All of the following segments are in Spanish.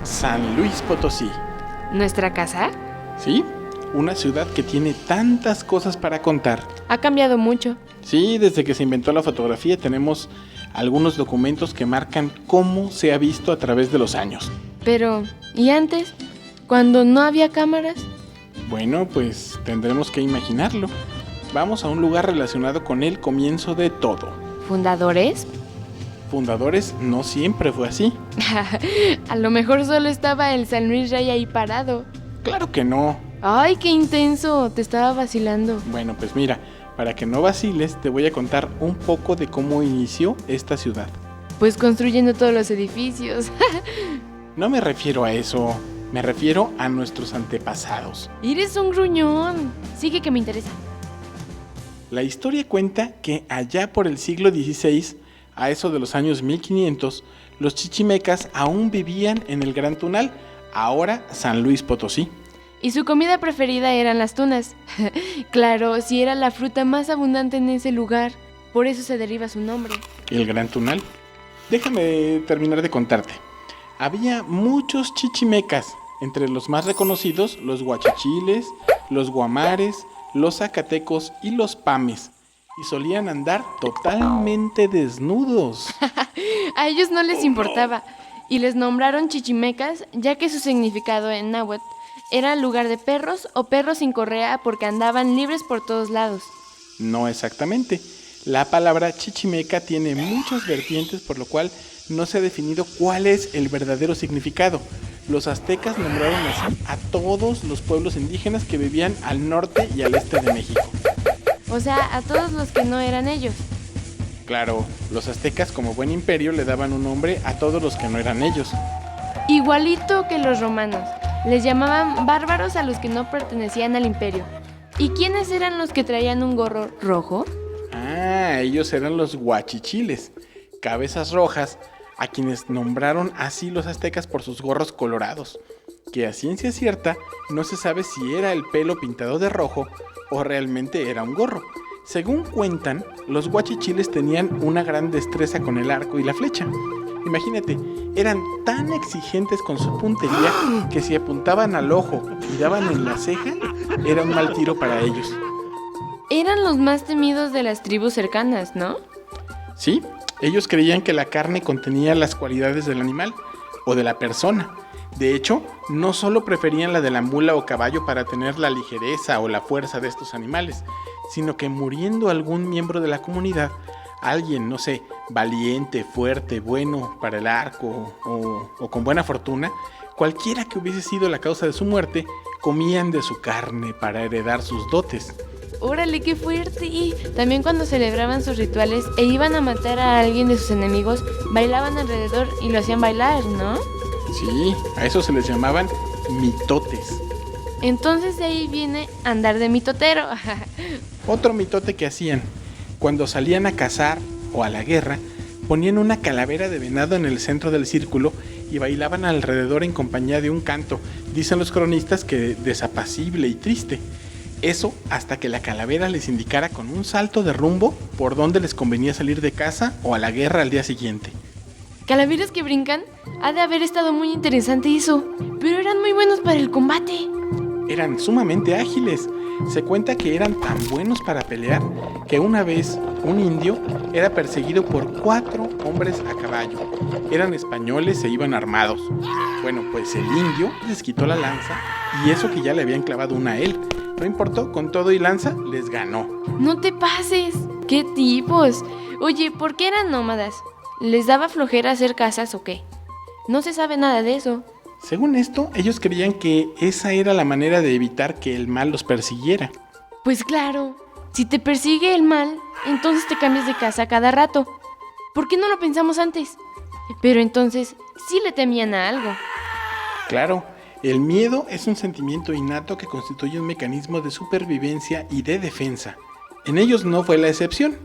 San Luis Potosí. ¿Nuestra casa? ¿Sí? Una ciudad que tiene tantas cosas para contar. Ha cambiado mucho. Sí, desde que se inventó la fotografía tenemos algunos documentos que marcan cómo se ha visto a través de los años. Pero, ¿y antes? ¿Cuando no había cámaras? Bueno, pues tendremos que imaginarlo. Vamos a un lugar relacionado con el comienzo de todo. ¿Fundadores? Fundadores no siempre fue así. A lo mejor solo estaba el San Luis Rey ahí parado. Claro que no. ¡Ay, qué intenso! Te estaba vacilando. Bueno, pues mira, para que no vaciles, te voy a contar un poco de cómo inició esta ciudad. Pues construyendo todos los edificios. No me refiero a eso, me refiero a nuestros antepasados. Eres un gruñón. Sigue que me interesa. La historia cuenta que allá por el siglo XVI, a eso de los años 1500, los chichimecas aún vivían en el Gran Tunal, ahora San Luis Potosí. Y su comida preferida eran las tunas. Claro, si era la fruta más abundante en ese lugar, por eso se deriva su nombre. El Gran Tunal. Déjame terminar de contarte. Había muchos chichimecas, entre los más reconocidos los guachichiles, los guamares, los zacatecos y los pames. Y solían andar totalmente desnudos. A ellos no les importaba, y les nombraron chichimecas, ya que su significado en náhuatl era lugar de perros o perros sin correa porque andaban libres por todos lados. No exactamente. La palabra chichimeca tiene muchas vertientes, por lo cual no se ha definido cuál es el verdadero significado. Los aztecas nombraron así a todos los pueblos indígenas que vivían al norte y al este de México. O sea, a todos los que no eran ellos. Claro, los aztecas como buen imperio le daban un nombre a todos los que no eran ellos. Igualito que los romanos. Les llamaban bárbaros a los que no pertenecían al imperio. ¿Y quiénes eran los que traían un gorro rojo? Ah, ellos eran los guachichiles, cabezas rojas, a quienes nombraron así los aztecas por sus gorros colorados, que a ciencia cierta no se sabe si era el pelo pintado de rojo o realmente era un gorro. Según cuentan, los guachichiles tenían una gran destreza con el arco y la flecha. Imagínate, eran tan exigentes con su puntería que si apuntaban al ojo y daban en la ceja, era un mal tiro para ellos. Eran los más temidos de las tribus cercanas, ¿no? Sí, ellos creían que la carne contenía las cualidades del animal o de la persona. De hecho, no solo preferían la de la mula o caballo para tener la ligereza o la fuerza de estos animales, sino que muriendo algún miembro de la comunidad, alguien, no sé, valiente, fuerte, bueno para el arco o con buena fortuna, cualquiera que hubiese sido la causa de su muerte, comían de su carne para heredar sus dotes. ¡Órale, qué fuerte! Y también cuando celebraban sus rituales e iban a matar a alguien de sus enemigos, bailaban alrededor y lo hacían bailar, ¿no? Sí, a eso se les llamaban mitotes. Entonces de ahí viene andar de mitotero. Otro mitote que hacían, cuando salían a cazar o a la guerra, ponían una calavera de venado en el centro del círculo y bailaban alrededor en compañía de un canto, dicen los cronistas que desapacible y triste. Eso hasta que la calavera les indicara con un salto de rumbo por dónde les convenía salir de casa o a la guerra al día siguiente. ¿Calaveras que brincan? Ha de haber estado muy interesante eso, pero eran muy buenos para el combate. Eran sumamente ágiles. Se cuenta que eran tan buenos para pelear que una vez un indio era perseguido por 4 hombres a caballo. Eran españoles e iban armados. Bueno, pues el indio les quitó la lanza y eso que ya le habían clavado una a él. No importó, con todo y lanza les ganó. ¡No te pases! ¡Qué tipos! Oye, ¿por qué eran nómadas? ¿Les daba flojera hacer casas o qué? No se sabe nada de eso. Según esto, ellos creían que esa era la manera de evitar que el mal los persiguiera. Pues claro, si te persigue el mal, entonces te cambias de casa cada rato. ¿Por qué no lo pensamos antes? Pero entonces sí le temían a algo. Claro, el miedo es un sentimiento innato que constituye un mecanismo de supervivencia y de defensa. En ellos no fue la excepción,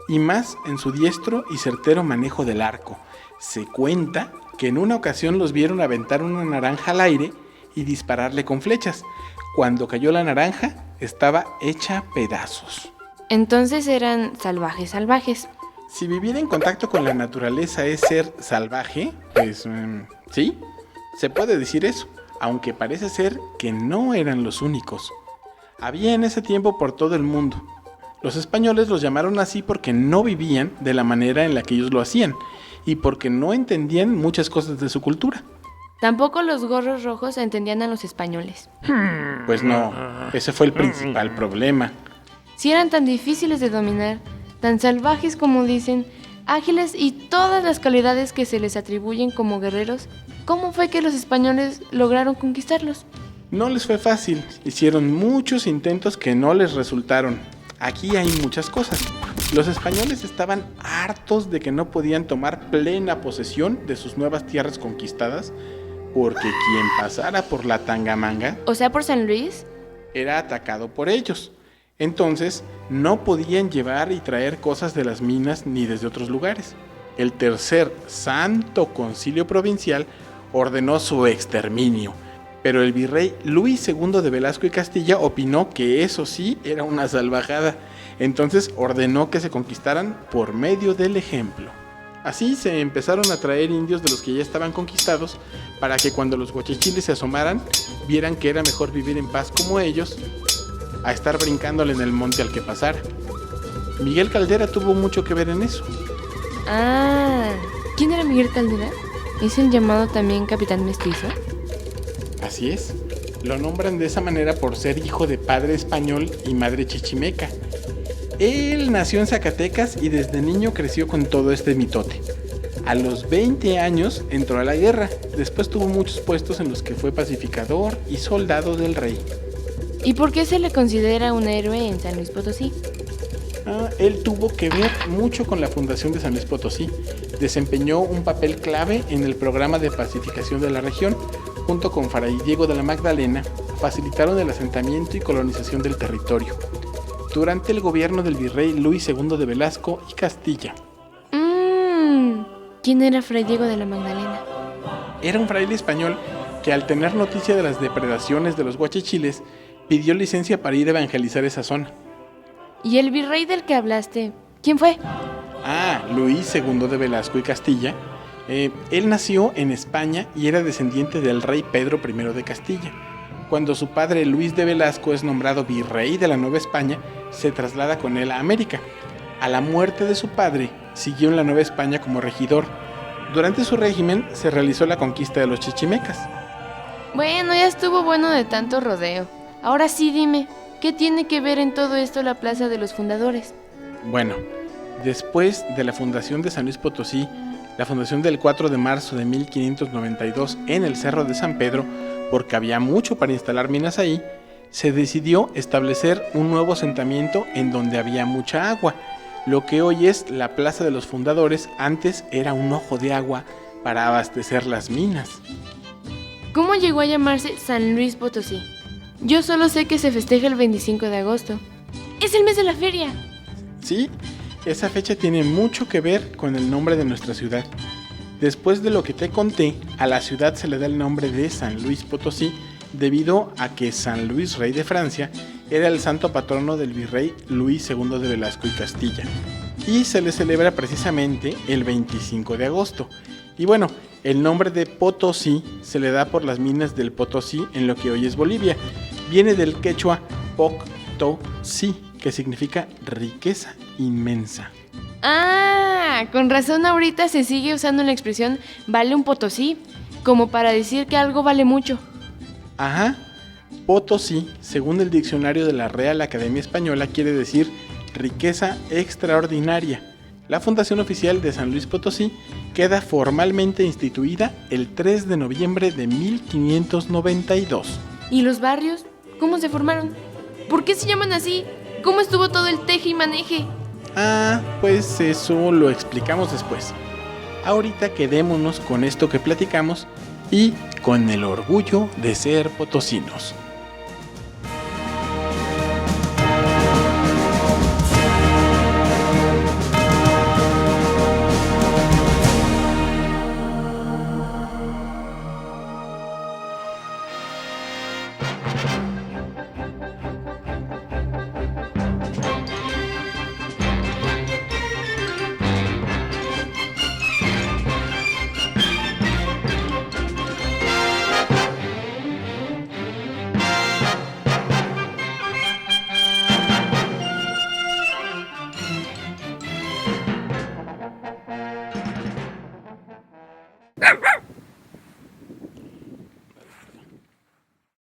y más en su diestro y certero manejo del arco. Se cuenta que en una ocasión los vieron aventar una naranja al aire y dispararle con flechas. Cuando cayó la naranja, estaba hecha pedazos. Entonces eran salvajes. Si vivir en contacto con la naturaleza es ser salvaje, pues sí, se puede decir eso, aunque parece ser que no eran los únicos. Había en ese tiempo por todo el mundo. Los españoles los llamaron así porque no vivían de la manera en la que ellos lo hacían y porque no entendían muchas cosas de su cultura. Tampoco los gorros rojos entendían a los españoles. Pues no, ese fue el principal problema. Si eran tan difíciles de dominar, tan salvajes como dicen, ágiles y todas las cualidades que se les atribuyen como guerreros, ¿cómo fue que los españoles lograron conquistarlos? No les fue fácil, hicieron muchos intentos que no les resultaron. Aquí hay muchas cosas. Los españoles estaban hartos de que no podían tomar plena posesión de sus nuevas tierras conquistadas, porque quien pasara por la Tangamanga, O sea, por San Luis. era atacado por ellos. Entonces, no podían llevar y traer cosas de las minas ni desde otros lugares. El tercer Santo Concilio Provincial ordenó su exterminio, pero el virrey Luis II de Velasco y Castilla opinó que eso sí era una salvajada. Entonces ordenó que se conquistaran por medio del ejemplo. Así se empezaron a traer indios de los que ya estaban conquistados para que cuando los guachichiles se asomaran vieran que era mejor vivir en paz como ellos a estar brincándole en el monte al que pasara. Miguel Caldera tuvo mucho que ver en eso. Ah, ¿quién era Miguel Caldera? ¿Es el llamado también Capitán Mestizo? Así es, lo nombran de esa manera por ser hijo de padre español y madre chichimeca. Él nació en Zacatecas y desde niño creció con todo este mitote. A los 20 años entró a la guerra, después tuvo muchos puestos en los que fue pacificador y soldado del rey. ¿Y por qué se le considera un héroe en San Luis Potosí? Él tuvo que ver mucho con la fundación de San Luis Potosí. Desempeñó un papel clave en el programa de pacificación de la región. Junto con Fray Diego de la Magdalena, facilitaron el asentamiento y colonización del territorio durante el gobierno del virrey Luis II de Velasco y Castilla. ¿Quién era Fray Diego de la Magdalena? Era un fraile español que al tener noticia de las depredaciones de los guachichiles, pidió licencia para ir a evangelizar esa zona. ¿Y el virrey del que hablaste? ¿Quién fue? Luis II de Velasco y Castilla. Él nació en España y era descendiente del rey Pedro I de Castilla. Cuando su padre Luis de Velasco es nombrado virrey de la Nueva España, se traslada con él a América. A la muerte de su padre, siguió en la Nueva España como regidor. Durante su régimen se realizó la conquista de los chichimecas. Bueno, ya estuvo bueno de tanto rodeo. Ahora sí dime, ¿qué tiene que ver en todo esto la Plaza de los Fundadores? Bueno, después de la fundación de San Luis Potosí, la fundación del 4 de marzo de 1592 en el Cerro de San Pedro, porque había mucho para instalar minas ahí, se decidió establecer un nuevo asentamiento en donde había mucha agua. Lo que hoy es la Plaza de los Fundadores, antes era un ojo de agua para abastecer las minas. ¿Cómo llegó a llamarse San Luis Potosí? Yo solo sé que se festeja el 25 de agosto. ¡Es el mes de la feria! Sí, esa fecha tiene mucho que ver con el nombre de nuestra ciudad. Después de lo que te conté, a la ciudad se le da el nombre de San Luis Potosí debido a que San Luis, rey de Francia, era el santo patrono del virrey Luis II de Velasco y Castilla, y se le celebra precisamente el 25 de agosto. Y bueno, el nombre de Potosí se le da por las minas del Potosí en lo que hoy es Bolivia. Viene del quechua Poc-to-si, que significa riqueza inmensa. Con razón ahorita se sigue usando la expresión vale un Potosí, como para decir que algo vale mucho. Ajá, Potosí, según el diccionario de la Real Academia Española, quiere decir riqueza extraordinaria. La fundación oficial de San Luis Potosí queda formalmente instituida el 3 de noviembre de 1592. ¿Y los barrios? ¿Cómo se formaron? ¿Por qué se llaman así? ¿Cómo estuvo todo el teje y maneje? Ah, pues eso lo explicamos después. Ahorita quedémonos con esto que platicamos y con el orgullo de ser potosinos.